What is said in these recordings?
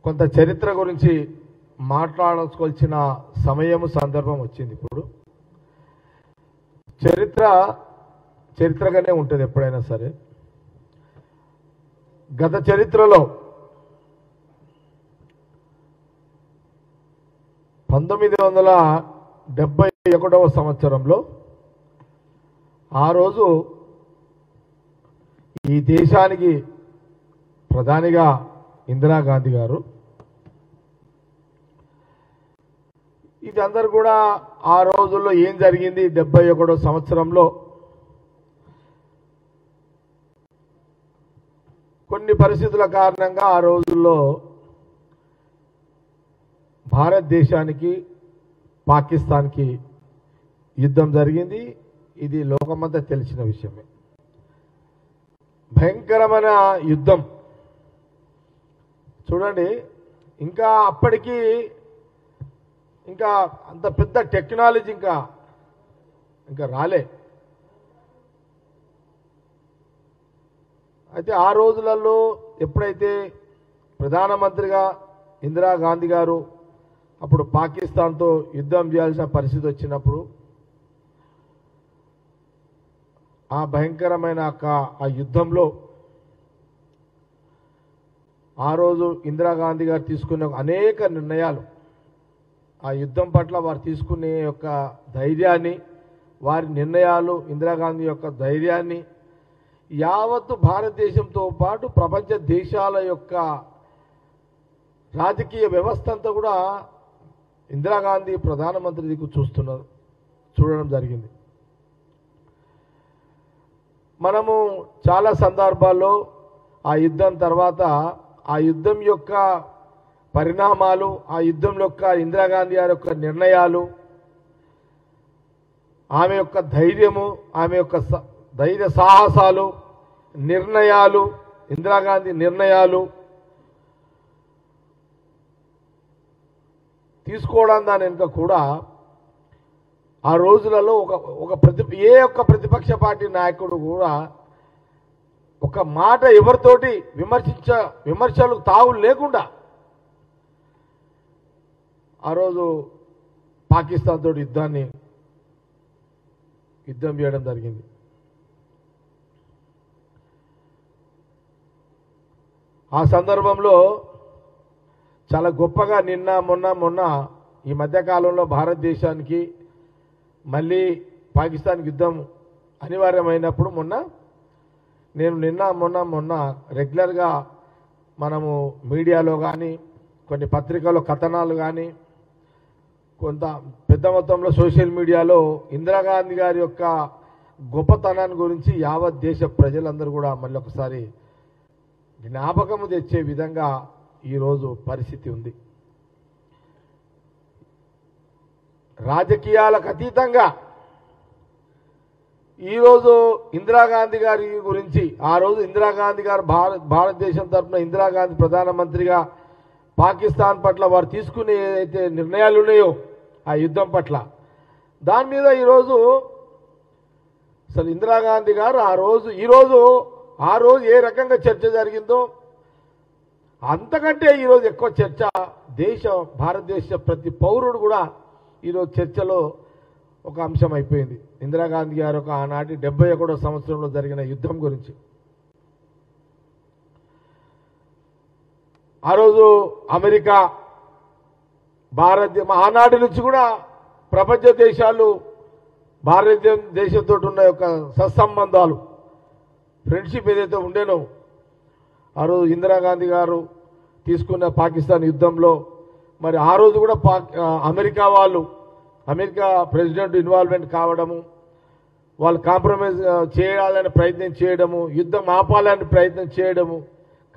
కొంత చరిత్ర గురించి మాట్లాడాల్సిన సమయం సందర్భం వచ్చింది. ఇప్పుడు చరిత్రగానే ఉంటుంది ఎప్పుడైనా సరే. గత చరిత్రలో 1971వ సంవత్సరంలో ఆ రోజు ఈ దేశానికి ప్రధానిగా ఇందిరాగాంధీ గారు. ఇది అందరు కూడా ఆ రోజుల్లో ఏం జరిగింది 71వ సంవత్సరంలో కొన్ని పరిస్థితుల కారణంగా ఆ రోజుల్లో భారతదేశానికి పాకిస్తాన్కి యుద్ధం జరిగింది. ఇది లోకమంతా తెలిసిన విషయమే. భయంకరమైన యుద్ధం. చూడండి, ఇంకా అప్పటికి ఇంకా అంత పెద్ద టెక్నాలజీ ఇంకా రాలే. అయితే ఆ రోజులలో ఎప్పుడైతే ప్రధానమంత్రిగా ఇందిరాగాంధీ గారు అప్పుడు పాకిస్తాన్తో యుద్ధం చేయాల్సిన పరిస్థితి వచ్చినప్పుడు ఆ భయంకరమైన ఆ యుద్ధంలో ఆ రోజు ఇందిరాగాంధీ గారు తీసుకున్న అనేక నిర్ణయాలు, ఆ యుద్ధం పట్ల వారు తీసుకునే యొక్క ధైర్యాన్ని, వారి నిర్ణయాలు, ఇందిరాగాంధీ యొక్క ధైర్యాన్ని యావత్తు భారతదేశంతో పాటు ప్రపంచ దేశాల యొక్క రాజకీయ వ్యవస్థ అంతా కూడా ఇందిరాగాంధీ ప్రధానమంత్రి దిక్కు చూడడం జరిగింది. మనము చాలా సందర్భాల్లో ఆ యుద్ధం తర్వాత ఆ యుద్ధం యొక్క పరిణామాలు, ఆ యుద్ధం యొక్క ఇందిరాగాంధీ గారి యొక్క నిర్ణయాలు, ఆమె యొక్క ధైర్యము, ఆమె యొక్క ధైర్య సాహసాలు, నిర్ణయాలు, ఇందిరాగాంధీ నిర్ణయాలు తీసుకోవడం దాని వెనుక కూడా ఆ రోజులలో ఏ ఒక్క ప్రతిపక్ష పార్టీ నాయకుడు కూడా ఒక మాట ఎవరితోటి విమర్శలు తావు లేకుండా ఆ రోజు పాకిస్తాన్ తోటి యుద్ధం చేయడం జరిగింది. ఆ సందర్భంలో చాలా గొప్పగా నిన్న మొన్న ఈ మధ్యకాలంలో భారతదేశానికి మళ్ళీ పాకిస్తాన్ యుద్ధం అనివార్యమైనప్పుడు నేను మొన్న రెగ్యులర్గా మనము మీడియాలో కానీ కొన్ని పత్రికల్లో కథనాలు కానీ కొంత పెద్ద మొత్తంలో సోషల్ మీడియాలో ఇందిరాగాంధీ గారి యొక్క గొప్పతనాన్ని గురించి యావత్ దేశ ప్రజలందరూ కూడా మళ్ళీ ఒకసారి జ్ఞాపకము తెచ్చే విధంగా ఈరోజు పరిస్థితి ఉంది. రాజకీయాలకు అతీతంగా ఈరోజు ఇందిరాగాంధీ గారి గురించి, ఆ రోజు ఇందిరాగాంధీ గారు భారతదేశం తరఫున ఇందిరాగాంధీ ప్రధానమంత్రిగా పాకిస్తాన్ పట్ల వారు తీసుకునే ఏదైతే నిర్ణయాలు ఉన్నాయో ఆ యుద్ధం పట్ల, దాని మీద ఈరోజు అసలు ఇందిరాగాంధీ గారు ఆ రోజు ఏ రకంగా చర్చ జరిగిందో అంతకంటే ఈరోజు ఎక్కువ చర్చ భారతదేశ ప్రతి పౌరుడు కూడా ఈరోజు చర్చలో ఒక అంశం అయిపోయింది. ఇందిరాగాంధీ గారు ఆనాటి 71వ సంవత్సరంలో జరిగిన యుద్ధం గురించి. ఆ రోజు అమెరికా, ఆనాటి నుంచి కూడా ప్రపంచ దేశాలు భారతదేశంతో ఉన్న యొక్క సత్సంబంధాలు, ఫ్రెండ్షిప్ ఏదైతే ఉండేనో ఆ రోజు ఇందిరాగాంధీ గారు తీసుకున్న పాకిస్తాన్ యుద్ధంలో మరి ఆ రోజు కూడా అమెరికా ప్రెసిడెంట్ ఇన్వాల్వ్మెంట్ కావడము, వాళ్ళు కాంప్రమైజ్ చేయాలని ప్రయత్నం చేయడము, యుద్ధం ఆపాలని ప్రయత్నం చేయడము.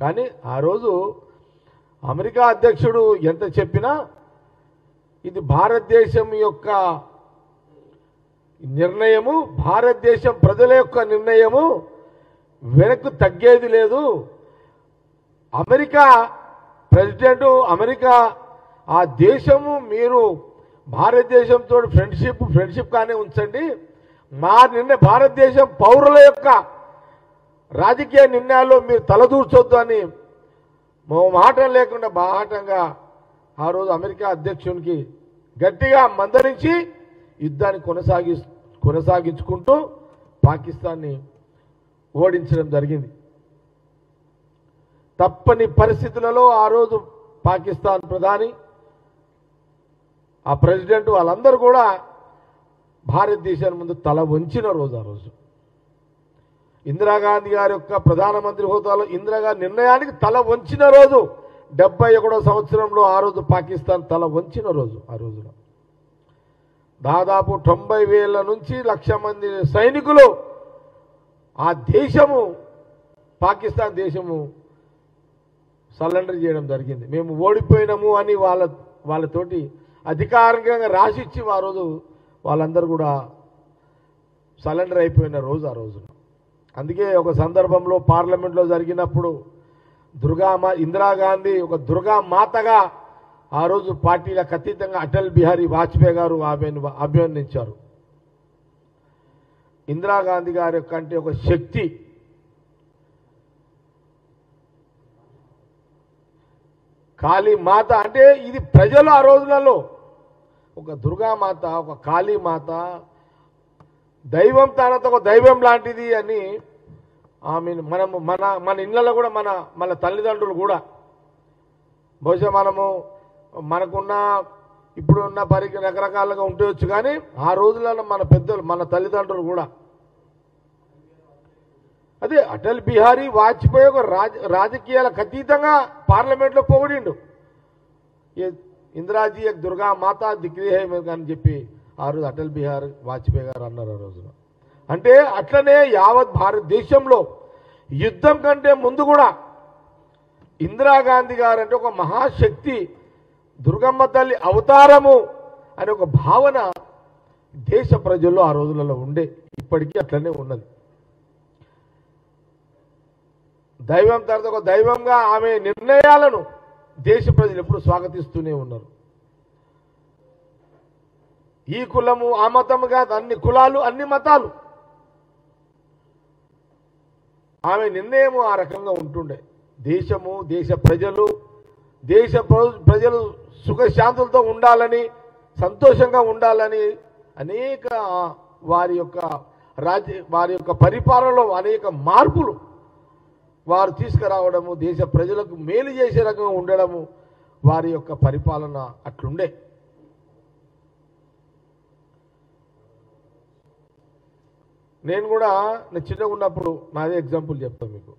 కానీ ఆ రోజు అమెరికా అధ్యక్షుడు ఎంత చెప్పినా ఇది భారతదేశం యొక్క నిర్ణయము, భారతదేశం ప్రజల యొక్క నిర్ణయము, వెనక్కు తగ్గేది లేదు. అమెరికా ప్రెసిడెంట్, అమెరికా ఆ దేశము మీరు భారతదేశంతో ఫ్రెండ్షిప్ కానీ ఉంచండి, భారతదేశం పౌరుల యొక్క రాజకీయ నిర్ణయాల్లో మీరు తలదూర్చొద్దు అని మాటం లేకుండా బాహాటంగా ఆ రోజు అమెరికా అధ్యక్షునికి గట్టిగా మందరించి యుద్ధాన్ని కొనసాగించుకుంటూ పాకిస్తాన్ని ఓడించడం జరిగింది. తప్పని పరిస్థితులలో ఆ రోజు పాకిస్తాన్ ప్రధాని, ఆ ప్రెసిడెంట్ వాళ్ళందరూ కూడా భారతదేశాన్ని ముందు తల వంచిన రోజు ఆ రోజు. ఇందిరాగాంధీ గారి యొక్క ప్రధానమంత్రి హోదాలో ఇందిరాగాంధీ నిర్ణయానికి తల వంచిన రోజు 71వ సంవత్సరంలో ఆ రోజు పాకిస్తాన్ తల వంచిన రోజు. ఆ రోజున దాదాపు 90,000 నుంచి 1,00,000 మంది సైనికులు ఆ దేశము పాకిస్తాన్ దేశము సరెండర్ చేయడం జరిగింది. మేము ఓడిపోయినాము అని వాళ్ళతోటి అధికారికంగా రాసిచ్చి ఆ రోజు వాళ్ళందరూ కూడా సరెండర్ అయిపోయిన రోజు ఆ రోజున. అందుకే ఒక సందర్భంలో పార్లమెంట్లో జరిగినప్పుడు ఇందిరాగాంధీ ఒక దుర్గా మాతగా ఆ రోజు పార్టీలకు అతీతంగా అటల్ బిహారీ వాజ్పేయి గారు ఆమెను అభినందించారు. ఇందిరాగాంధీ గారి యొక్క అంటే ఒక శక్తి, కాళీ మాత అంటే ఇది ప్రజలు ఆ రోజులలో ఒక దుర్గామాత, ఒక కాళీమాత దైవం తనతో ఒక దైవం లాంటిది అని ఆమె మన ఇళ్ళలో కూడా మన తల్లిదండ్రులు కూడా బహుశా మనకున్న ఇప్పుడున్న రకరకాలుగా ఉండవచ్చు, కానీ ఆ రోజులలో మన పెద్దలు మన తల్లిదండ్రులు కూడా అదే అటల్ బిహారీ వాజ్పేయి ఒక రాజకీయాలకు అతీతంగా పార్లమెంట్లో పొగిడిండు. ఇందిరాజీ ఒక దుర్గా మాత దిక్రీ హై అని చెప్పి ఆ రోజు అటల్ బిహారీ వాజ్పేయి గారు అన్నారు ఆ రోజున. అంటే అట్లనే యావత్ భారతదేశంలో యుద్ధం కంటే ముందు కూడా ఇందిరాగాంధీ గారు అంటే ఒక మహాశక్తి, దుర్గమ్మ తల్లి అవతారము అనే ఒక భావన దేశ ప్రజల్లో ఆ రోజులలో ఉండే, ఇప్పటికీ అట్లనే ఉన్నది. దైవం తర్వాత ఒక దైవంగా ఆమె నిర్ణయాలను దేశ ప్రజలు ఎప్పుడు స్వాగతిస్తూనే ఉన్నారు. ఈ కులము ఆ మతము కాదు, అన్ని కులాలు అన్ని మతాలు ఆమె నిర్ణయము ఆ రకంగా ఉంటుండే. దేశము దేశ ప్రజలు సుఖశాంతులతో ఉండాలని, సంతోషంగా ఉండాలని అనేక వారి యొక్క పరిపాలనలో అనేక మార్పులు వారు తీసుకురావడము, దేశ ప్రజలకు మేలు చేసే రకంగా ఉండడము వారి యొక్క పరిపాలన అట్లుండే. నేను చిన్నగా ఉన్నప్పుడు నాదే ఎగ్జాంపుల్ చెప్తాను మీకు.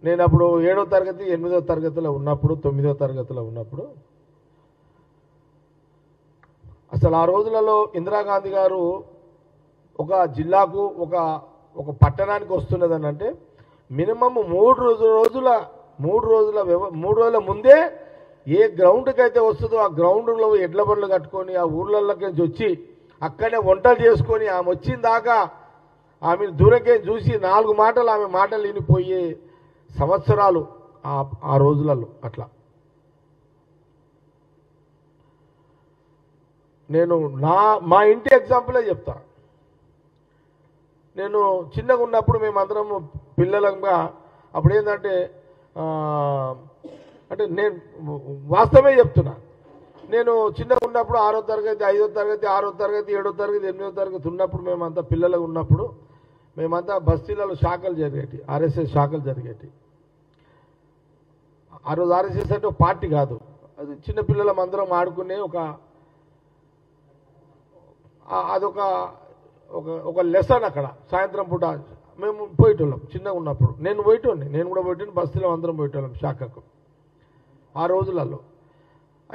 నేను అప్పుడు 7వ తరగతి 8వ తరగతిలో ఉన్నప్పుడు 9వ తరగతిలో ఉన్నప్పుడు అసలు ఆ రోజులలో ఇందిరాగాంధీ గారు ఒక జిల్లాకు ఒక పట్టణానికి వస్తున్నదని అంటే మినిమం 3 రోజుల ముందే ఏ గ్రౌండ్కి అయితే వస్తుందో ఆ గ్రౌండ్లో ఎడ్ల బండ్లు కట్టుకొని ఆ ఊర్లలోకి వచ్చి అక్కడే వంటలు చేసుకొని ఆమె వచ్చిన దాకా ఆమె దూరంకే చూసి 4 మాటలు ఆమె మాటలు వినిపోయే సంవత్సరాలు ఆ రోజులలో. అట్లా నేను మా ఇంటి ఎగ్జాంపులే చెప్తా. నేను చిన్నగా ఉన్నప్పుడు మేమందరం పిల్లలంగా అప్పుడు ఏంటంటే అంటే నేను వాస్తవమే చెప్తున్నా. నేను చిన్నగా ఉన్నప్పుడు 6వ తరగతి 5వ తరగతి 6వ తరగతి 7వ తరగతి 8వ తరగతి ఉన్నప్పుడు మేమంతా పిల్లలుగా ఉన్నప్పుడు మేమంతా బస్తీలలో శాఖలు జరిగేటి, ఆర్ఎస్ఎస్ శాఖలు జరిగేటి. ఆ రోజు ఆర్ఎస్ఎస్ అంటే ఒక పార్టీ కాదు, అది చిన్నపిల్లలం అందరం ఆడుకునే ఒక లెసన్. అక్కడ సాయంత్రం పూట మేము పోయేటోళ్ళం చిన్నగా ఉన్నప్పుడు. నేను కూడా పోయేటోని, బస్తీలో అందరం పోయేటోళ్ళం శాఖకు ఆ రోజులలో.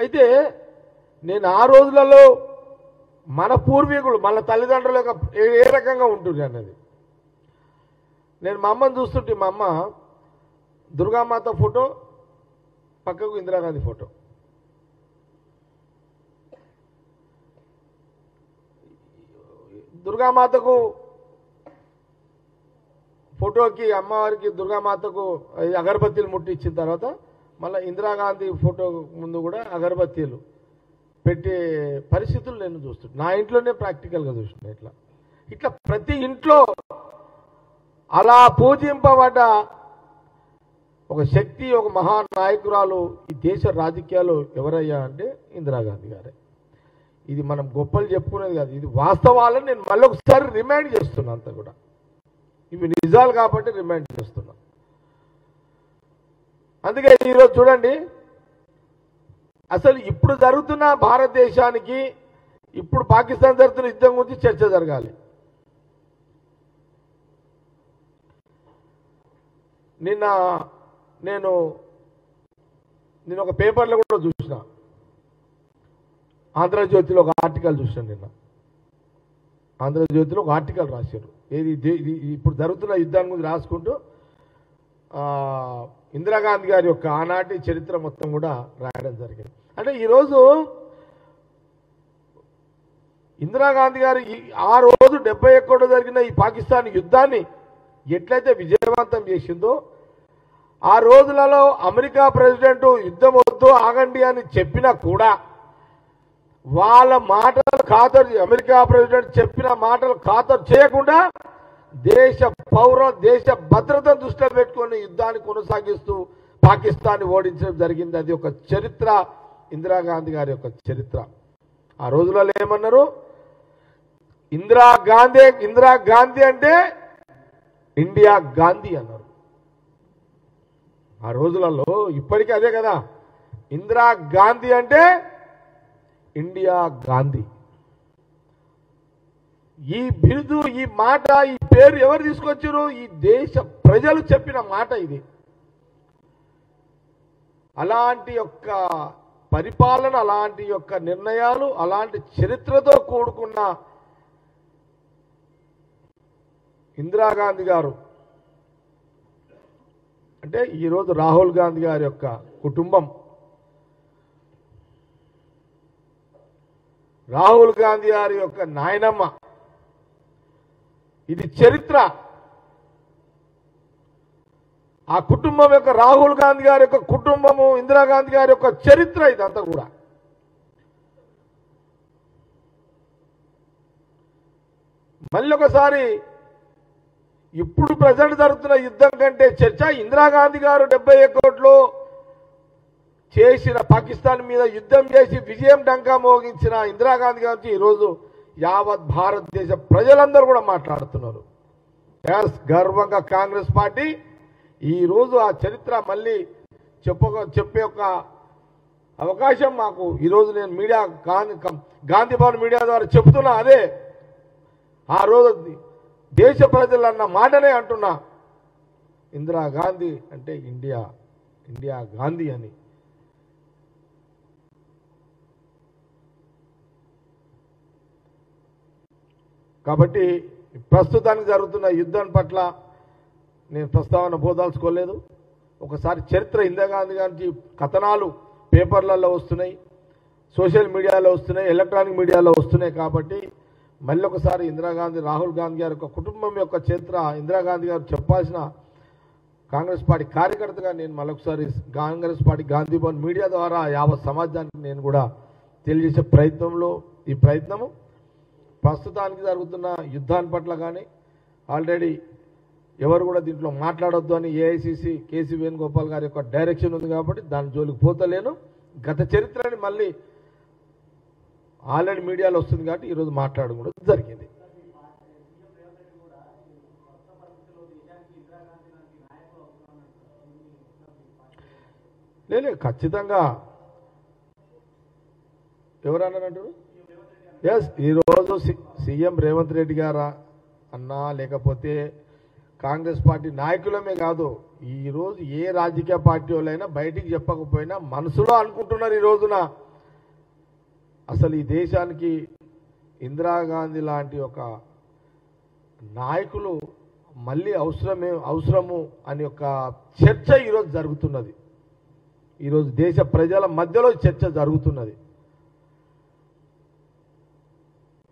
అయితే నేను ఆ రోజులలో మన పూర్వీకులు మన తల్లిదండ్రుల యొక్క ఏ రకంగా ఉంటుంది అన్నది నేను మా అమ్మని చూస్తుంటే, మా అమ్మ దుర్గామాత ఫోటో పక్కకు ఇందిరాగాంధీ ఫోటో, దుర్గామాతకు ఫోటోకి అమ్మవారికి దుర్గామాతకు అగరబత్తీలు ముట్టించిన తర్వాత మళ్ళీ ఇందిరాగాంధీ ఫోటో ముందు కూడా అగరబత్తీలు పెట్టే పరిస్థితులు నేను చూస్తున్నాను. నా ఇంట్లోనే ప్రాక్టికల్గా చూస్తున్నా. ఇట్లా ప్రతి ఇంట్లో అలా పూజింపబడ్డ ఒక శక్తి, ఒక మహానాయకురాలు ఈ దేశ రాజకీయాలు ఎవరయ్యా అంటే ఇందిరాగాంధీ గారే. ఇది మనం గొప్పలు చెప్పుకునేది కాదు, ఇది వాస్తవాలను నేను మళ్ళీ ఒకసారి రిమైండ్ చేస్తున్నా. అంతా కూడా ఇవి నిజాలు కాబట్టి రిమైండ్ చేస్తున్నా. అందుకే ఈరోజు చూడండి, అసలు ఇప్పుడు జరుగుతున్న భారతదేశానికి, ఇప్పుడు పాకిస్తాన్ జరుగుతున్న యుద్ధం గురించి చర్చ జరగాలి. నిన్న నేను ఒక పేపర్లో కూడా చూసిన, ఆంధ్రజ్యోతిలో ఒక ఆర్టికల్ చూసాను. నిన్న ఆంధ్రజ్యోతిలో ఒక ఆర్టికల్ రాశారు. ఇప్పుడు జరుగుతున్న యుద్ధాన్ని గురించి రాసుకుంటూ ఇందిరాగాంధీ గారి యొక్క ఆనాటి చరిత్ర మొత్తం కూడా రాయడం జరిగింది. అంటే ఈరోజు ఇందిరాగాంధీ గారు ఆ రోజు 71 జరిగిన ఈ పాకిస్తాన్ యుద్ధాన్ని ఎట్లయితే విజయవంతం చేసిందో, ఆ రోజులలో అమెరికా ప్రెసిడెంట్ యుద్ధం వద్దు ఆగండి అని చెప్పినా కూడా వాళ్ళ మాటలు ఖాతరు, అమెరికా ప్రెసిడెంట్ చెప్పిన మాటలు ఖాతరు చేయకుండా దేశ భద్రతను దృష్టిలో పెట్టుకొని యుద్ధాన్ని కొనసాగిస్తూ పాకిస్తాన్ని ఓడించడం జరిగింది. అది ఒక చరిత్ర, ఇందిరాగాంధీ గారి యొక్క చరిత్ర. ఆ రోజులలో ఏమన్నారు, ఇందిరాగాంధీ అంటే ఇండియా గాంధీ అన్నారు. ఆ రోజులలో ఇప్పటికీ అదే కదా, ఇందిరాగాంధీ అంటే ఇండియా గాంధీ. ఈ బిరుదు, ఈ మాట, ఈ పేరు ఎవరు తీసుకొచ్చారు? ఈ దేశ ప్రజలు చెప్పిన మాట ఇది. అలాంటి యొక్క పరిపాలన, అలాంటి యొక్క నిర్ణయాలు, అలాంటి చరిత్రతో కూడుకున్న ఇందిరాగాంధీ గారు అంటే ఈరోజు రాహుల్ గాంధీ గారి యొక్క కుటుంబం, రాహుల్ గాంధీ గారి యొక్క నాయనమ్మ, ఇది చరిత్ర. ఆ కుటుంబం యొక్క, రాహుల్ గాంధీ గారి యొక్క కుటుంబము, ఇందిరాగాంధీ గారి యొక్క చరిత్ర ఇదంతా కూడా. మళ్ళీ ఒకసారి ఇప్పుడు ప్రజెంట్ జరుగుతున్న యుద్ధం కంటే చర్చ, ఇందిరాగాంధీ గారు 71లో చేసిన పాకిస్తాన్ మీద యుద్ధం చేసి విజయం డంకా మోగించిన ఇందిరాగాంధీ గారి ఈరోజు యావత్ భారతదేశ ప్రజలందరూ కూడా మాట్లాడుతున్నారు. గర్వంగా కాంగ్రెస్ పార్టీ ఈరోజు ఆ చరిత్ర మళ్ళీ చెప్పే ఒక అవకాశం మాకు ఈరోజు నేను మీడియా, గాంధీ భవన్ మీడియా ద్వారా చెబుతున్నా. అదే ఆ రోజు దేశ ప్రజలు అన్న మాటనే అంటున్నా, ఇందిరాగాంధీ అంటే ఇండియా గాంధీ అని. కాబట్టి ప్రస్తుతానికి జరుగుతున్న యుద్ధం పట్ల నేను ప్రస్తావన పోదాల్చుకోలేదు. ఒకసారి చరిత్ర, ఇందిరాగాంధీ గారి కథనాలు పేపర్లలో వస్తున్నాయి, సోషల్ మీడియాలో వస్తున్నాయి, ఎలక్ట్రానిక్ మీడియాలో వస్తున్నాయి. కాబట్టి మళ్ళీ ఒకసారి ఇందిరాగాంధీ, రాహుల్ గాంధీ గారి యొక్క కుటుంబం యొక్క చరిత్ర ఇందిరాగాంధీ గారు చెప్పాల్సిన కాంగ్రెస్ పార్టీ కార్యకర్తగా నేను మళ్ళొకసారి కాంగ్రెస్ పార్టీ గాంధీ భవన్ మీడియా ద్వారా యావత్ సమాజానికి నేను కూడా తెలియజేసే ప్రయత్నంలో ఈ ప్రయత్నము ప్రస్తుతానికి జరుగుతున్న యుద్ధాన్ని పట్ల కానీ ఆల్రెడీ ఎవరు కూడా దీంట్లో మాట్లాడొద్దు అని ఏఐసిసి కేసీ వేణుగోపాల్ గారి యొక్క డైరెక్షన్ ఉంది. కాబట్టి దాని జోలికి పోతలేను. గత చరిత్రని మళ్ళీ ఆల్రెడీ మీడియాలో వస్తుంది కాబట్టి ఈరోజు మాట్లాడడం కూడా జరిగింది. లేదు, ఖచ్చితంగా ఎవరన్నారంటారు? ఎస్, ఈరోజు సీఎం రేవంత్ రెడ్డి గారా అన్నా, లేకపోతే కాంగ్రెస్ పార్టీ నాయకులమే కాదు, ఈరోజు ఏ రాజకీయ పార్టీ వాళ్ళైనా బయటికి చెప్పకపోయినా మనసులో అనుకుంటున్నారు. ఈ రోజున అసలు ఈ దేశానికి ఇందిరాగాంధీ లాంటి ఒక నాయకులు మళ్ళీ అవసరము అని ఒక చర్చ ఈరోజు జరుగుతున్నది. ఈరోజు దేశ ప్రజల మధ్యలో చర్చ జరుగుతున్నది.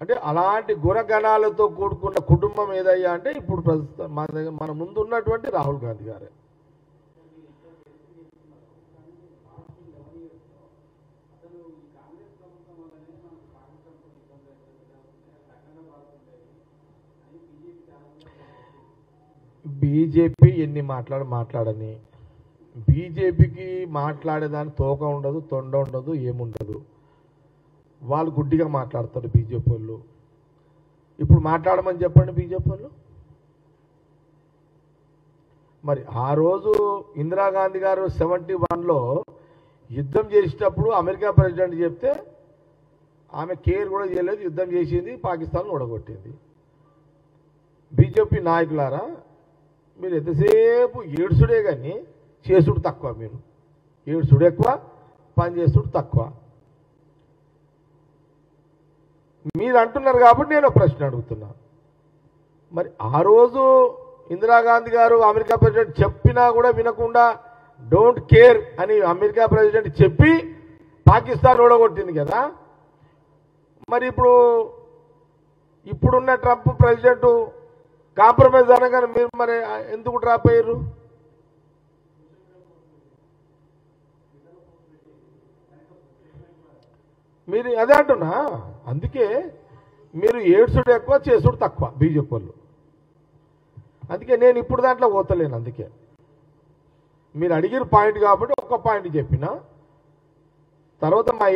అంటే అలాంటి గుణగణాలతో కూడుకున్న కుటుంబం ఏదయ్యా అంటే ఇప్పుడు ప్రస్తుతం మన ముందు ఉన్నటువంటి రాహుల్ గాంధీ గారే. బీజేపీ ఎన్ని మాట్లాడని బీజేపీకి మాట్లాడేదానికి తోక ఉండదు, తొండ ఉండదు, ఏముండదు. వాళ్ళు గుడ్డిగా మాట్లాడతారు బీజేపీ వాళ్ళు. ఇప్పుడు మాట్లాడమని చెప్పండి బీజేపీ వాళ్ళు. మరి ఆ రోజు ఇందిరాగాంధీ గారు 71లో యుద్ధం చేసేటప్పుడు అమెరికా ప్రెసిడెంట్ చెప్తే ఆమె కేర్ కూడా చేయలేదు, యుద్ధం చేసింది, పాకిస్తాన్ ఓడగొట్టింది. బీజేపీ నాయకులారా, మీరు ఎంతసేపు ఏడుసుడే కానీ చేసుడు తక్కువ. మీరు ఏడుసుడు ఎక్కువ, పని చేసుడు తక్కువ. మీరు అంటున్నారు కాబట్టి నేను ప్రశ్న అడుగుతున్నా. మరి ఆ రోజు ఇందిరాగాంధీ గారు అమెరికా ప్రెసిడెంట్ చెప్పినా కూడా వినకుండా డోంట్ కేర్ అని అమెరికా ప్రెసిడెంట్ చెప్పి పాకిస్తాన్ ఓడగొట్టింది కదా. మరి ఇప్పుడున్న ట్రంప్ ప్రెసిడెంట్ కాంప్రమైజ్ అనగానే మీరు మరి ఎందుకు డ్రాప్ అయ్యారు? మీరు అదే అంటున్నా. అందుకే మీరు ఏడ్సుడు ఎక్కువ, చేసుడు తక్కువ బీజేపీ వాళ్ళు. అందుకే నేను ఇప్పుడు దాంట్లో పోతలేను. అందుకే మీరు అడిగిన పాయింట్ కాబట్టి ఒక్క పాయింట్ చెప్పిన తర్వాత మా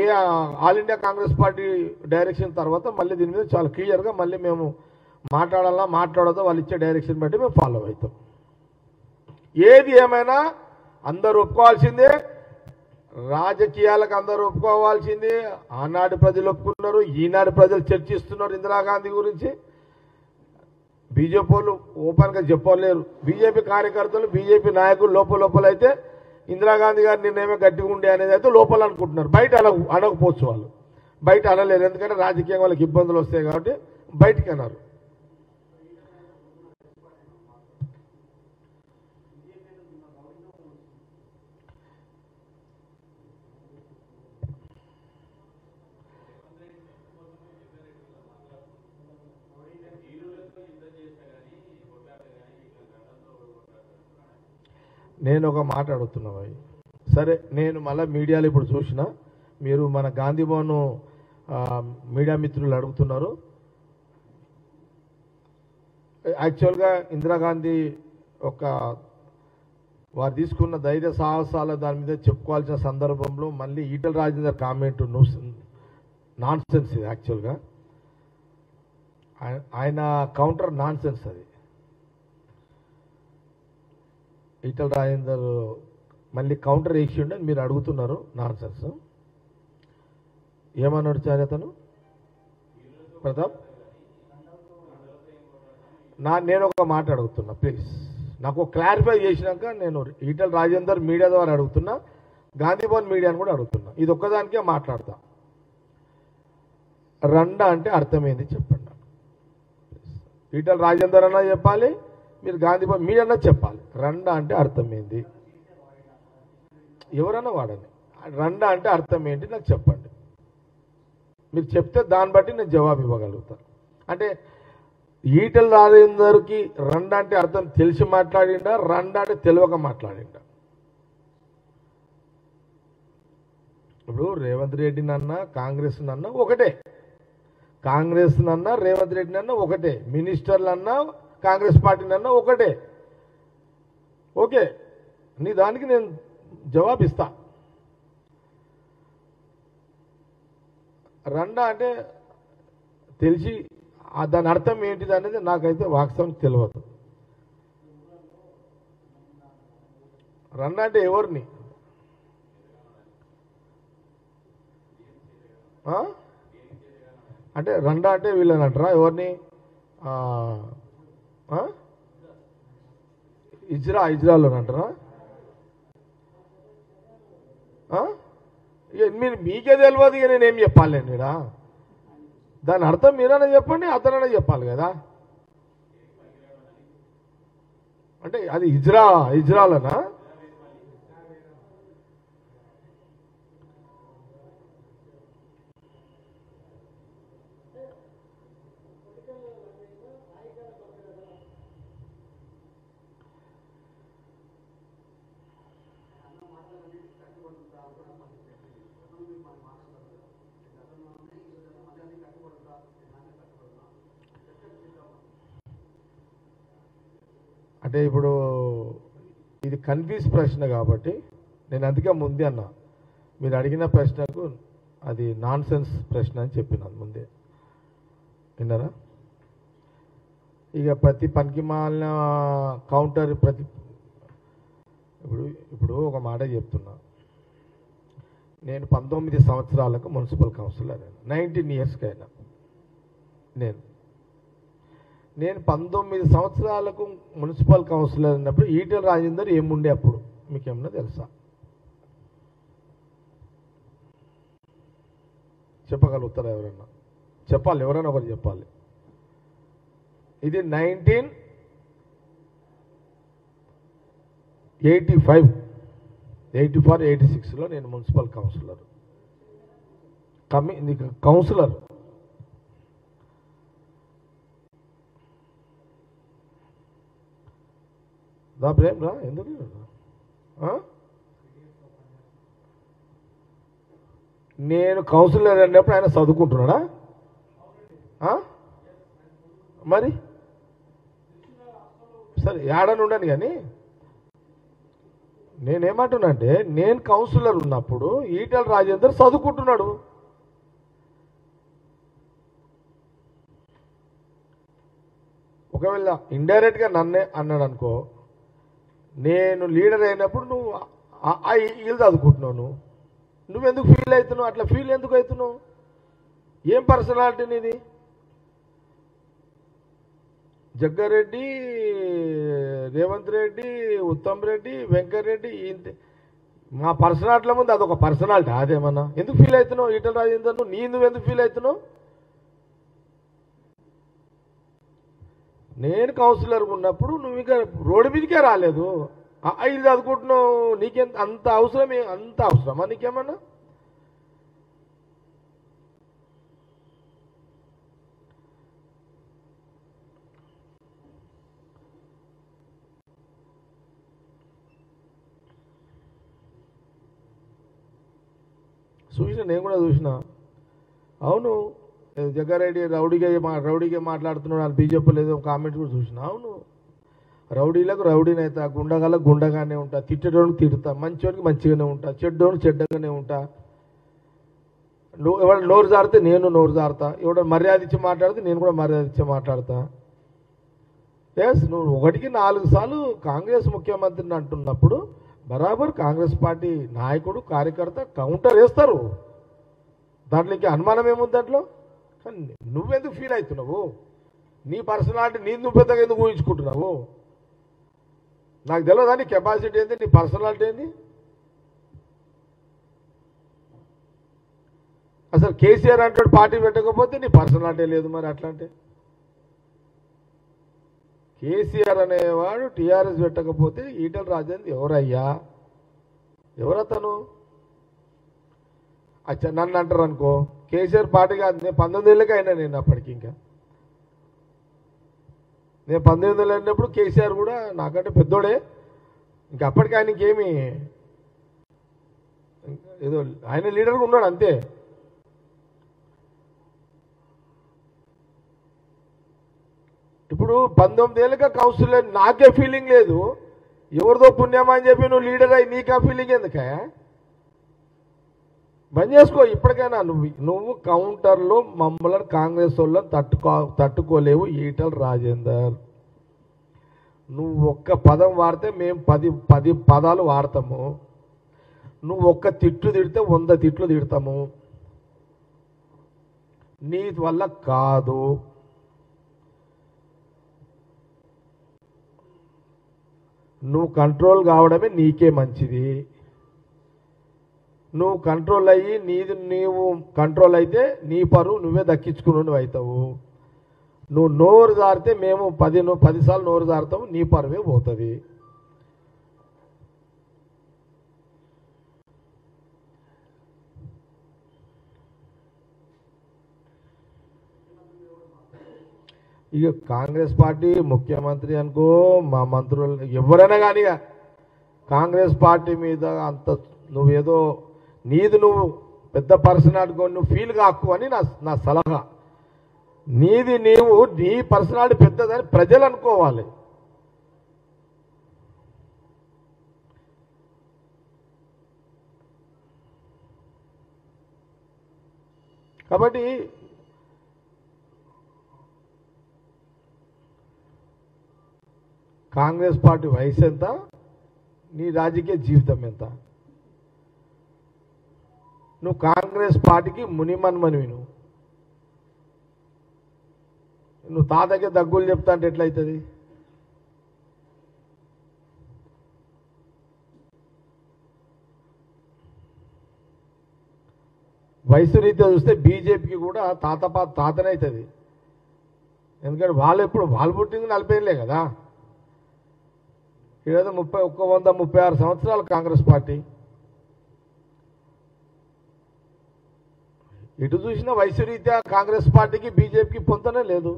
all India Congress party direction తర్వాత మళ్ళీ దీని మీద చాలా క్లియర్గా మళ్ళీ మేము మాట్లాడాలా మాట్లాడదో వాళ్ళు ఇచ్చే డైరెక్షన్ బట్టి మేము ఫాలో అవుతాం. ఏది ఏమైనా అందరూ ఒప్పుకోవాల్సిందే, రాజకీయాలకు అందరూ ఒప్పుకోవాల్సిందే. ఆనాడు ప్రజలు ఒప్పుకున్నారు, ఈనాడు ప్రజలు చర్చిస్తున్నారు ఇందిరాగాంధీ గురించి. బీజేపీ వాళ్ళు ఓపెన్గా చెప్పలేరు. బీజేపీ కార్యకర్తలు, బీజేపీ నాయకులు లోపలైతే ఇందిరాగాంధీ గారి నిర్ణయమే గట్టిగా ఉండే అనేది అయితే లోపల అనుకుంటున్నారు. బయట అనకపోవచ్చు. వాళ్ళు బయట అనలేరు, ఎందుకంటే రాజకీయంగా వాళ్ళకి ఇబ్బందులు వస్తాయి కాబట్టి బయటికి అన్నారు. నేను ఒక మాట అడుగుతున్నా భాయ్. సరే, నేను మళ్ళీ మీడియాలో ఇప్పుడు చూసిన మీరు మన గాంధీ భవన్ మీడియా మిత్రులు అడుగుతున్నారు. యాక్చువల్గా ఇందిరాగాంధీ వారు తీసుకున్న ధైర్య సాహసాల దాని మీద చెప్పుకోవాల్సిన సందర్భంలో మళ్ళీ Etela Rajender comment non sense. ఇది యాక్చువల్గా ఆయన కౌంటర్ నాన్ సెన్స్. అది ఈటల రాజేందర్ మళ్ళీ కౌంటర్ వేసిండు అని మీరు అడుగుతున్నారు. Non sense. ఏమన్నాడు సార్ అతను? ప్రతాప్, నేను ఒక మాట అడుగుతున్నా ప్లీజ్, నాకు క్లారిఫై చేసినాక నేను ఈటల రాజేందర్ మీడియా ద్వారా అడుగుతున్నా, గాంధీ భవన్ మీడియాని కూడా అడుగుతున్నా. ఇది ఒక్కదానికే మాట్లాడతా. రండా అంటే అర్థమైంది చెప్పండి. ఈటల రాజేందర్ అన్నా చెప్పాలి, మీరు గాంధీ భవన్ మీడియా అన్నా చెప్పాలి. రండా అంటే అర్థమైంది. ఎవరన్నా వాడని. రండా అంటే అర్థం ఏంటి నాకు చెప్పండి. మీరు చెప్తే దాన్ని బట్టి నేను జవాబు ఇవ్వగలుగుతాను. అంటే ఈటల రాజేందర్కి రండా అంటే అర్థం తెలిసి మాట్లాడిండా, రండా అంటే తెలియక మాట్లాడిండా? ఇప్పుడు రేవంత్ రెడ్డి నన్నా కాంగ్రెస్ నన్నా ఒకటే, కాంగ్రెస్ నన్నా రేవంత్ రెడ్డి నన్నా ఒకటే, మినిస్టర్లన్నా కాంగ్రెస్ పార్టీ నన్నా ఒకటే. ఓకే, నీ దానికి నేను జవాబు ఇస్తా. రండా అంటే తెలిసి దాని అర్థం ఏంటిది అనేది నాకైతే వాస్తవం తెలియదు. రండా అంటే ఎవరిని? అంటే రండా అంటే వీళ్ళని అంటారా? ఎవరిని? ఇజ్రాలో అంటారా? మీకే తెలియదు, ఇక నేనేం చెప్పాలి? నేను దాని అర్థం మీరైనా చెప్పండి, అతనైనా చెప్పాలి కదా. అంటే అది ఇజ్రాలనా? అంటే ఇప్పుడు ఇది ఇది కన్ఫ్యూజ్ ప్రశ్న కాబట్టి నేను అందుకే ముందే అన్నా, మీరు అడిగిన ప్రశ్నకు అది నాన్ సెన్స్ ప్రశ్న అని చెప్పినాను ముందే. విన్నారా? ఇక ప్రతి పనికి మాలిన కౌంటర్ ఇప్పుడు ఒక మాట చెప్తున్నా. నేను 19 సంవత్సరాలకు మున్సిపల్ కౌన్సిలర్ అయినా, 19 ఇయర్స్కి అయినా. నేను 19 సంవత్సరాలకు మున్సిపల్ కౌన్సిలర్ అయినప్పుడు ఈటెల రాజేందర్ ఏముండే అప్పుడు మీకేమన్నా తెలుసా? చెప్పగలుగుతారా? ఎవరన్నా చెప్పాలి, ఎవరైనా ఒకరు చెప్పాలి. ఇది 1985, 84, 86లో నేను మున్సిపల్ కౌన్సిలర్. కౌన్సిలర్ దా ప్రేమ్ రా, ఎందుకు నేను కౌన్సిలర్ అన్నప్పుడు ఆయన చదువుకుంటున్నాడా? మరి సరే ఏడని ఉండను, కానీ నేనేమంటున్నా అంటే నేను కౌన్సిలర్ ఉన్నప్పుడు ఈటెల రాజేందర్ చదువుకుంటున్నాడు. ఒకవేళ ఇండైరెక్ట్గా నన్నే అన్నాడు అనుకో, నేను లీడర్ అయినప్పుడు నువ్వు వీళ్ళు చదువుకుంటున్నావు, నువ్వెందుకు ఫీల్ అవుతున్నావు? అట్లా ఫీల్ ఎందుకు అవుతున్నావు? ఏం పర్సనాలిటీ నీది? జగ్గారెడ్డి, రేవంత్ రెడ్డి, ఉత్తమ్ రెడ్డి, వెంకటరెడ్డి, మా పర్సనాలిటీల ముందు అదొక పర్సనాలిటీ. అదేమన్నా ఎందుకు ఫీల్ అవుతున్నావు? ఈటెల రాజేందర్ నువ్వెందుకు ఫీల్ అవుతున్నావు? నేను కౌన్సిలర్గా ఉన్నప్పుడు నువ్వు ఇంకా రోడ్డు మీదకే రాలేదు, ఇది చదువుకుంటున్నావు. నీకెంత అంత అవసరమా నీకేమన్నా? నేను కూడా చూసిన. అవును, జగ్గారెడ్డి రౌడీగా మాట్లాడుతున్నాడు అని బీజేపీలో ఏదో కామెంట్ కూడా చూసిన. అవును, రౌడీలకు రౌడీనైతా, గుండగాలకు గుండగానే ఉంటా, తిట్టేటోడికి తిడతా, మంచివాడికి మంచిగానే ఉంటా, చెడ్డోడికి చెడ్డగానే ఉంటా. ఎవరు నోరు జారితే నేను నోరు జారుతా, ఎవడ మర్యాద ఇచ్చి మాట్లాడితే నేను కూడా మర్యాద ఇచ్చి మాట్లాడతా. నువ్వు 1కి 4 సార్లు కాంగ్రెస్ ముఖ్యమంత్రిని అంటున్నప్పుడు బరాబర్ కాంగ్రెస్ పార్టీ నాయకుడు కార్యకర్త కౌంటర్ వేస్తారు. దాంట్లో ఇంకా అనుమానం ఏముంది దాంట్లో? కానీ నువ్వెందుకు ఫీల్ అవుతున్నావు? నీ పర్సనాలిటీ నువ్వు పెద్దగా ఎందుకు ఊహించుకుంటున్నావు? నాకు తెలియదా నీ కెపాసిటీ ఏంది, నీ పర్సనాలిటీ ఏంది? అసలు కేసీఆర్ అంటాడు పార్టీ పెట్టకపోతే నీ పర్సనాలిటీ లేదు. మరి అట్లా అంటే కేసీఆర్ అనేవాడు టీఆర్ఎస్ పెట్టకపోతే ఈటెల రాజేందర్ ఎవరయ్యా? ఎవరతను? అచ్చా నన్ను అంటారు అనుకో, కేసీఆర్ పార్టీ కాదు, నేను 19 ఏళ్ళకి అయినా. నేను అప్పటికి నేను 19 ఏళ్ళు అయినప్పుడు కేసీఆర్ కూడా నాకంటే పెద్దోడే. ఇంకా అప్పటికి ఆయన ఇంకేమి ఏదో ఆయన లీడర్గా ఉన్నాడు అంతే. ఇప్పుడు 19 ఏళ్ళగా కౌన్సిలర్, నాకే ఫీలింగ్ లేదు. ఎవరిదో పుణ్యమా అని చెప్పి నువ్వు లీడర్ అయ్యి నీకా ఫీలింగ్ ఎందుకే? బంద్ చేసుకో ఇప్పటికైనా. నువ్వు కౌంటర్లో మమ్మల్ని కాంగ్రెస్ వాళ్ళని తట్టుకోలేవు ఈటెల రాజేందర్. నువ్వు ఒక్క పదం వాడితే మేము 10 పదాలు వాడతాము. నువ్వు ఒక్క తిట్లు తిడితే 100 తిట్లు తిడతాము. నీ వల్ల కాదు. నువ్వు కంట్రోల్ కావడమే నీకే మంచిది. నువ్వు కంట్రోల్ అయ్యి నీవు కంట్రోల్ అయితే నీ పరువు నువ్వే దక్కించుకుని నువ్వు అవుతావు. నువ్వు నోరు జారితే మేము 10 సార్లు నోరు జారుతాము, నీ పరువే పోతుంది. ఇక కాంగ్రెస్ పార్టీ ముఖ్యమంత్రి అనుకో, మా మంత్రులు ఎవరైనా కానీ కాంగ్రెస్ పార్టీ మీద అంత నువ్వేదో నువ్వు పెద్ద పర్సనాలిటీ నువ్వు ఫీల్ కాకు అని నా సలహా. నీ పర్సనాలిటీ పెద్దదని ప్రజలు అనుకోవాలి. కాబట్టి కాంగ్రెస్ పార్టీ వయసు ఎంత, నీ రాజకీయ జీవితం ఎంత? నువ్వు కాంగ్రెస్ పార్టీకి మునిమన్మనివి. నువ్వు తాతకే దగ్గులు చెప్తా అంటే ఎట్లయితుంది? వయసు రీత్యా చూస్తే బీజేపీకి కూడా తాతనే అవుతుంది. ఎందుకంటే వాళ్ళు పుట్టింది 40 ఏళ్ళే కదా. ఈరోజు 136 సంవత్సరాలు కాంగ్రెస్ పార్టీ. ఇటు చూసినా వయసు రీత్యా కాంగ్రెస్ పార్టీకి బీజేపీకి పొందనే లేదు.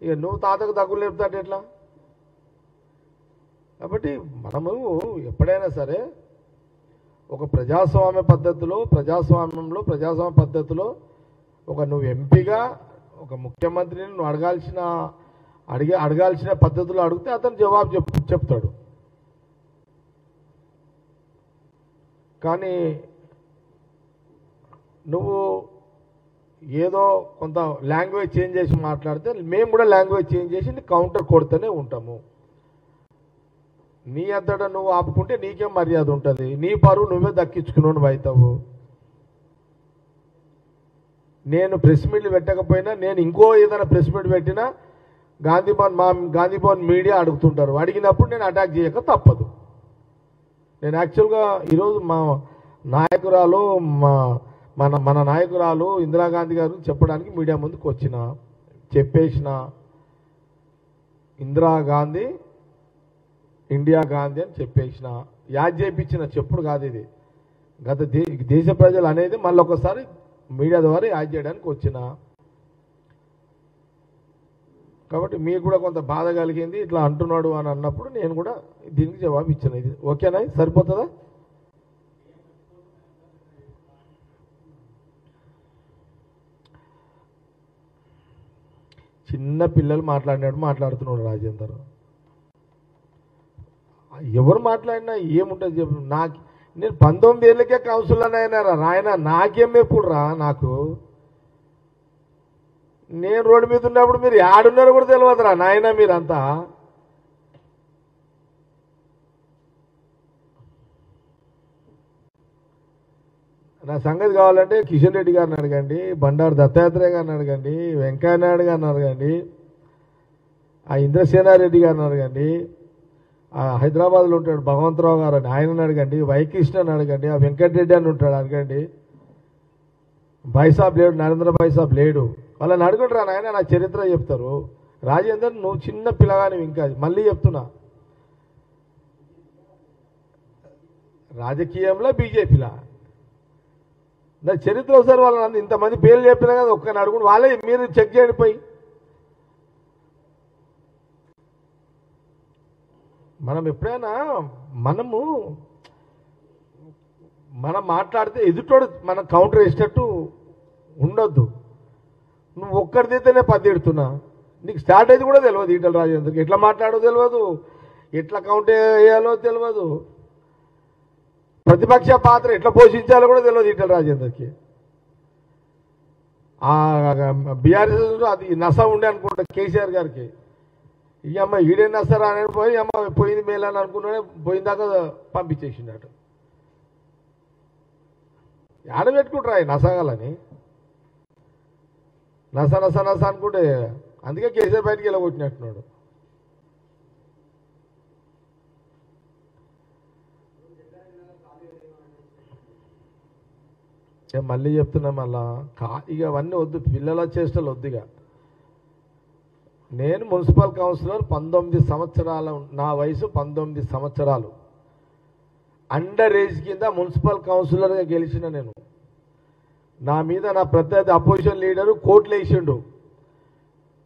ఇక నువ్వు తాతకు దగ్గులు లేపుతాంటే ఎట్లా? కాబట్టి మనము ఎప్పుడైనా సరే ఒక ప్రజాస్వామ్య పద్ధతిలో ఒక నువ్వు ఎంపీగా ఒక ముఖ్యమంత్రిని నువ్వు అడగాల్సిన పద్ధతిలో అడిగితే అతను జవాబు చెప్తాడు. కానీ నువ్వు ఏదో కొంత లాంగ్వేజ్ చేంజ్ చేసి మాట్లాడితే మేము కూడా లాంగ్వేజ్ చేంజ్ చేసి కౌంటర్ కొడుతూనే ఉంటాము. నీ అంతటా నువ్వు ఆపుకుంటే నీకేం మర్యాద ఉంటుంది? నీ పరువు నువ్వే దక్కించుకున్నావు అవుతావు. నేను ప్రెస్ మీట్లు పెట్టకపోయినా, నేను ఇంకో ఏదైనా ప్రెస్ మీట్ పెట్టినా గాంధీభవన్ మీడియా అడుగుతుంటారు. అడిగినప్పుడు నేను అటాక్ చేయక తప్పదు. నేను యాక్చువల్గా ఈరోజు మా నాయకురాలు మన నాయకురాలు ఇందిరాగాంధీ గారు చెప్పడానికి మీడియా ముందుకు చెప్పేసిన ఇందిరాగాంధీ ఇండియా గాంధీ అని చెప్పేసిన యాద్ చేయించిన చెప్పుడు కాదు ఇది. దేశ ప్రజలు అనేది మళ్ళీ ఒకసారి మీడియా ద్వారా యాద్ చేయడానికి వచ్చిన. కాబట్టి మీకు కూడా కొంత బాధ కలిగింది ఇట్లా అంటున్నాడు అని అన్నప్పుడు నేను కూడా దీనికి జవాబు ఇచ్చిన. ఇది ఓకేనా? సరిపోతుందా? చిన్న పిల్లలు మాట్లాడుతున్నాడు రాజేందర్. ఎవరు మాట్లాడినా ఏముంటుంది చెప్పు. నేను 19 ఏళ్ళకే కౌన్సిలర్ అయినారా నాయన, నాకేం ఎప్పుడు రా నాకు. నేను రోడ్డు మీద ఉన్నప్పుడు మీరు ఏడున్నారో కూడా తెలియదురా నాయన మీరంతా. నా సంగతి కావాలంటే కిషన్ రెడ్డి గారిని అడగండి, బండారు దత్తాత్రేయ గారిని అడగండి, వెంకయ్య నాయుడు గారిని అడగండి, ఆ ఇంద్రసేనారెడ్డి గారిని అడగండి, ఆ హైదరాబాద్లో ఉంటాడు భగవంతరావు గారు అని ఆయనని అడగండి, వైకృష్ణని అడగండి, ఆ వెంకటరెడ్డి అని ఉంటాడు అడగండి, బైసాబ్ లేడు, నరేంద్ర బైసాబ్ లేడు, వాళ్ళని అడుగుంటారా నాయన. నా చరిత్ర చెప్తారు. రాజేందర్ నువ్వు చిన్న పిల్లగాని, ఇంకా మళ్ళీ చెప్తున్నా, రాజకీయంలో బీజేపీలా నా చరిత్ర ఒకసారి వాళ్ళని ఇంతమంది పేర్లు చెప్పినా కదా ఒక్కని అడుగుని వాళ్ళే మీరు చెక్ చేయండి పోయి. మనం ఎప్పుడైనా మనం మాట్లాడితే ఎదుటోడు మనం కౌంటర్ వేసేటట్టు ఉండొద్దు. నువ్వు ఒక్కరిదైతేనే 10 ఎడుతున్నా, నీకు స్ట్రాటజీ కూడా తెలియదు. ఈటల రాజేందర్కి ఎట్లా మాట్లాడో తెలియదు, ఎట్లా కౌంటర్ వేయాలో తెలియదు, ప్రతిపక్ష పాత్ర ఎట్లా పోషించాలో కూడా తెలియదు ఈటల రాజేందర్కి. బీఆర్ఎస్ అది నస ఉండే అనుకుంటా కేసీఆర్ గారికి. ఈ అమ్మ ఈడే నసరా అని పోయి అమ్మ పోయింది మేలని అనుకున్నాడే, పోయిందాకా పంపించేసిండట. ఆడబెట్టుకుంటారా నసగాలని, నస అనుకుంటే అందుకే కేసీఆర్ బయటికి వెళ్ళగొట్టినట్టున్నాడు. మళ్ళీ చెప్తున్నా, మళ్ళా ఇక అవన్నీ వద్దు, పిల్లల చేష్టలు వద్దు. ఇక నేను మున్సిపల్ కౌన్సిలర్ 19 సంవత్సరాలు, నా వయసు 19 సంవత్సరాలు. అండర్ ఏజ్ కింద మున్సిపల్ కౌన్సిలర్గా గెలిచిన నేను. నా మీద నా ప్రత్యర్థి అపోజిషన్ లీడరు కోర్టులు వేసిండు.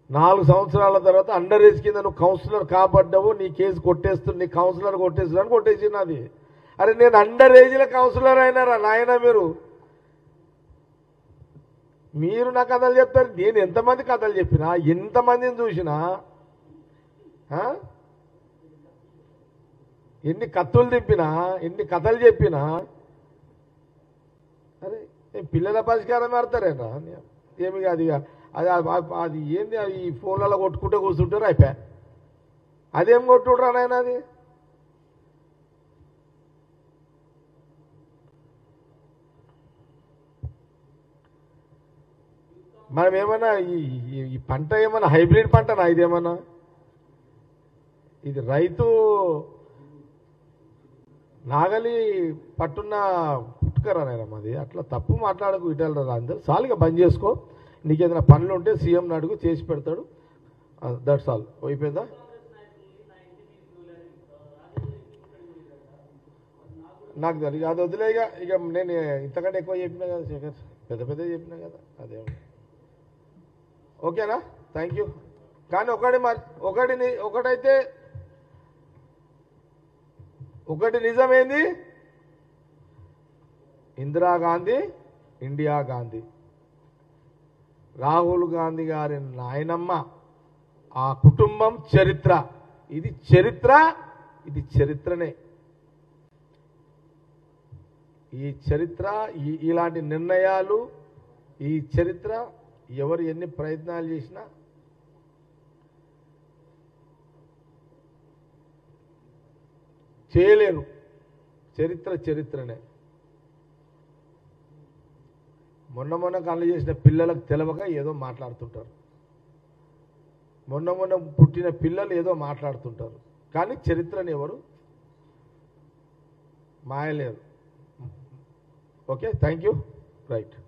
4 సంవత్సరాల తర్వాత అండర్ ఏజ్ కింద నువ్వు కౌన్సిలర్ కాబడ్డావు, నీ కేసు కొట్టేస్తుంది, నీ కౌన్సిలర్ కొట్టేస్తున్నాను కొట్టేసింది అది. అరే నేను అండర్ ఏజ్లో కౌన్సిలర్ అయినారా నాయన మీరు నా కథలు చెప్తారు. నేను ఎంతమంది కథలు చెప్పినా, ఎంతమందిని చూసినా, ఎన్ని కత్తులు తిప్పినా, ఎన్ని కథలు చెప్పినా పిల్లల పరిష్కారం మారుతారేనా ఏమి కాదు ఇక అది అది ఏంది ఈ ఫోన్లలో కొట్టుకుంటే కూర్చుంటారు అయిపోయా అదేం కొట్టుకుంటారా నాయన అది మనం ఏమన్నా ఈ పంట ఏమన్నా హైబ్రిడ్ పంటనా ఇదేమన్నా ఇది రైతు నాగలి పట్టున్న పుట్టుకరా నాయన మాది అట్లా తప్పు మాట్లాడకు ఇటలరా అందరు సాలుగా బంద్ చేసుకో నీకేదైనా పనులు ఉంటే సీఎం అడుగు చేసి పెడతాడు దట్స్ ఆల్ అయిపోయిందా నాకు తెలియదు అది వదిలే ఇక నేను ఇంతకంటే ఎక్కువ చెప్పినా కదా శేఖర్ పెద్ద పెద్ద చెప్పినా కదా అదే ఓకేనా థ్యాంక్ యూ కానీ ఒకటైతే ఒకటి నిజమేంది ఇందిరాగాంధీ ఇండియా గాంధీ రాహుల్ గాంధీ గారి నాయనమ్మ ఆ కుటుంబం చరిత్ర ఇది చరిత్రనే ఈ చరిత్ర ఇలాంటి నిర్ణయాలు ఈ చరిత్ర ఎవరు ఎన్ని ప్రయత్నాలు చేసినా చేయలేరు చరిత్రనే మొన్న కళ్ళు చేసిన పిల్లలకు తెలవక ఏదో మాట్లాడుతుంటారు మొన్న పుట్టిన పిల్లలు ఏదో మాట్లాడుతుంటారు కానీ చరిత్రని ఎవరు మాయలేరు ఓకే థ్యాంక్ యూ రైట్